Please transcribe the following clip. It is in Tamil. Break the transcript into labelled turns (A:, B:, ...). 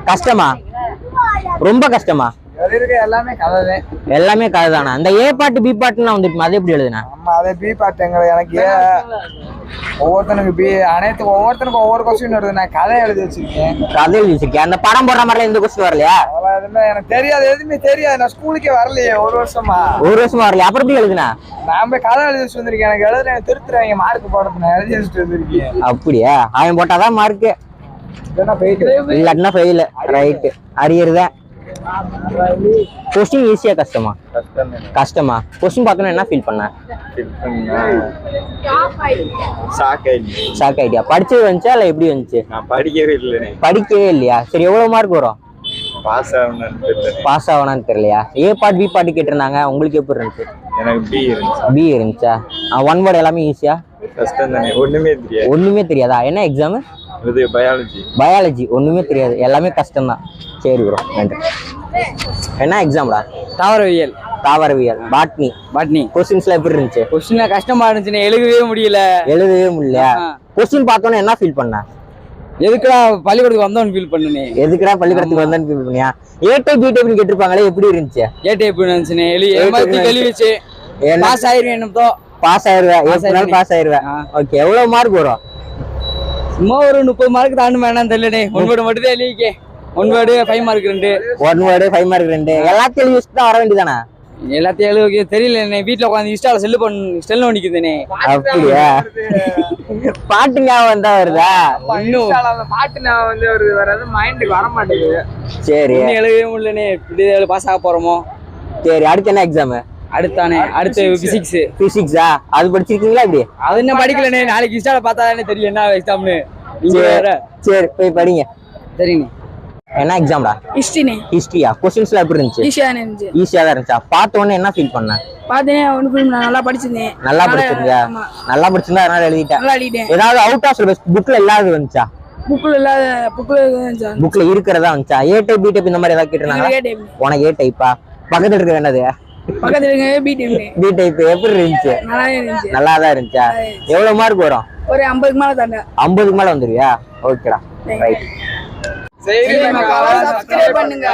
A: கஷ்டமா? ரொம்ப கஷ்டமா? எல்லாமே கதை தானே. அந்த ஏ பாட்டு பி பாட்டுலாம் வந்துட்டு அது எப்படி எழுதுனா?
B: அதே பி பாட்டு எனக்கு ஒவ்வொருத்தனுக்கும் ஒவ்வொரு கொஸ்டின் வருது. நான் கதை எழுதி வச்சிருக்கேன்.
A: கதை எழுதி வச்சிருக்கேன். அந்த படம் போடுற மாதிரிலாம் எந்த கொஸ்டின் வரலையா?
B: எனக்கு தெரியாது, எதுவுமே தெரியாது. நான் ஸ்கூலுக்கே வரலையே ஒரு வருஷமா
A: வரலையா? அப்புறம் எப்படி எழுதுனா?
B: நான் போய் கதை எழுதி வச்சு வந்திருக்கேன். எனக்கு எழுதுற எனக்கு திருத்துறாங்க மார்க் போடுறது. நான் எழுதி வச்சுட்டு வந்திருக்கேன்.
A: அப்படியா? அவன் போட்டாதான் மார்க்கு, இல்லாட்டினா ஃபெயில். ரைட்டு, அரியர்தான். கொஸ்டின் ஈஸியா கஷ்டமா? கஷ்டமா? கொஸ்டின் பார்த்தோன்னா என்ன ஃபீல் பண்ண? Shock idea. படிச்சது வந்துச்சா இல்ல எப்படி வந்துச்சு? படிக்கவே இல்லையா? சரி, எவ்வளவு மார்க் வரும்? பாஸ் ஆகணும்னு தெரியலையா? ஏ பாட்டு பி பாட்டு கேட்டிருந்தாங்க, உங்களுக்கு எப்படி இருந்துச்சு? எனக்கு பி இருந்துச்சா? ஒன் வேர்ட் எல்லாமே ஈஸியா? ஒண்ணுமே தெரியாதா? என்ன எக்ஸாம்? பயாலஜி. ஒண்ணுமே தெரியாது, எல்லாமே கஷ்டம் தான். சரி ப்ரோ, நன்றி. என்ன எக்ஸாம்டா?
C: தாவரவியல்.
A: பாட்னி. கொஸ்டின்ஸ்லாம் எப்படி இருந்துச்சு?
C: கொஸ்டின் கஷ்டமா இருந்துச்சுன்னு எழுதவே முடியலையா?
A: கொஸ்டின் பார்த்தோன்னே என்ன ஃபீல் பண்ண?
C: எதுக்குடா பள்ளிக்கூடத்துக்கு வந்தோன்னு ஃபீல் பண்ணனே.
A: பண்ணியா? ஏ டைப் பி டைப்னு கேட்டிருப்பாங்களே, எப்படி இருந்துச்சு?
C: ஏ டைப் இருந்துச்சுன்னு எழுதிச்சு. பாஸ்
A: ஆயிருவேன். ஓகே, எவ்வளவு மார்க் வரும்?
C: சும்மா ஒரு 30 மார்க் தாண்டு வேணாம் தெரியலனே. ஒன் வேர்டு மட்டும் தான் எழுதிக்கே. One word 5 mark 2.
A: One word 5 mark 2. எல்லாத்தையும் எழுதி வச்சுட்டு தான் வர வேண்டியதானே?
C: எல்லாத்தையும் எழுதி தெரியல. வீட்டுல உட்காந்து இன்ஸ்டால செல் நோண்டிக்குதுனே.
A: அப்படியா? பாட்டு ஞாபகம் வந்தா வருதா?
B: பாட்டு ஞாபகம் வந்து வருது, மைண்டுக்கு வர மாட்டேங்குது.
A: சரி,
C: எழுதவே முடியலனே. இப்படி பாஸ் ஆக போறோமோ?
A: சரி, அடுத்து என்ன எக்ஸாம்?
C: அடுத்து பிசிக்ஸா?
A: அது படிச்சிருக்கீங்களா? இப்படி
C: அது என்ன படிக்கலனே. நாளைக்கு இன்ஸ்டால பார்த்தாதானே தெரியும் என்ன எக்ஸாம்னு. நீங்க வேற.
A: சரி, போய் படிங்க.
C: சரிங்க.
A: என்ன எக்ஸாம்டா? ஹிஸ்டரியா? கொஸ்டின்ஸ்லாம் எப்படி இருந்துச்சு? ஈஸியா தான் இருந்துச்சா? பார்த்த உடனே என்ன ஃபீல் பண்ண?
C: நல்லா படிச்சிருந்தேன்.
A: நல்லா படிச்சிருந்தா அதனால எழுதிட்டேன். ஏதாவது அவுட் ஆஃப் சிலபஸ் புக்ல இல்லாத வந்துச்சா? புக்ல இருக்கிறதா வந்துச்சா? ஏ டைப் பி டைப் இந்த மாதிரி ஏதாவது கேட்டிருந்தாங்க? உனக்கு ஏ டைப்பா? பக்கத்துல இருக்க வேண்டது பி டைப். எப்படி இருந்துச்சு? நல்லாதான் இருந்துச்சா? எவ்வளவு மார்க் வரும்?
C: ஒரு 50க்கு மேல தாண்டா.
A: 50க்கு மேல வந்துருவியா? ஓகேடா, ரைட்.
C: சப்ஸ்கிரைப் பண்ணுங்க.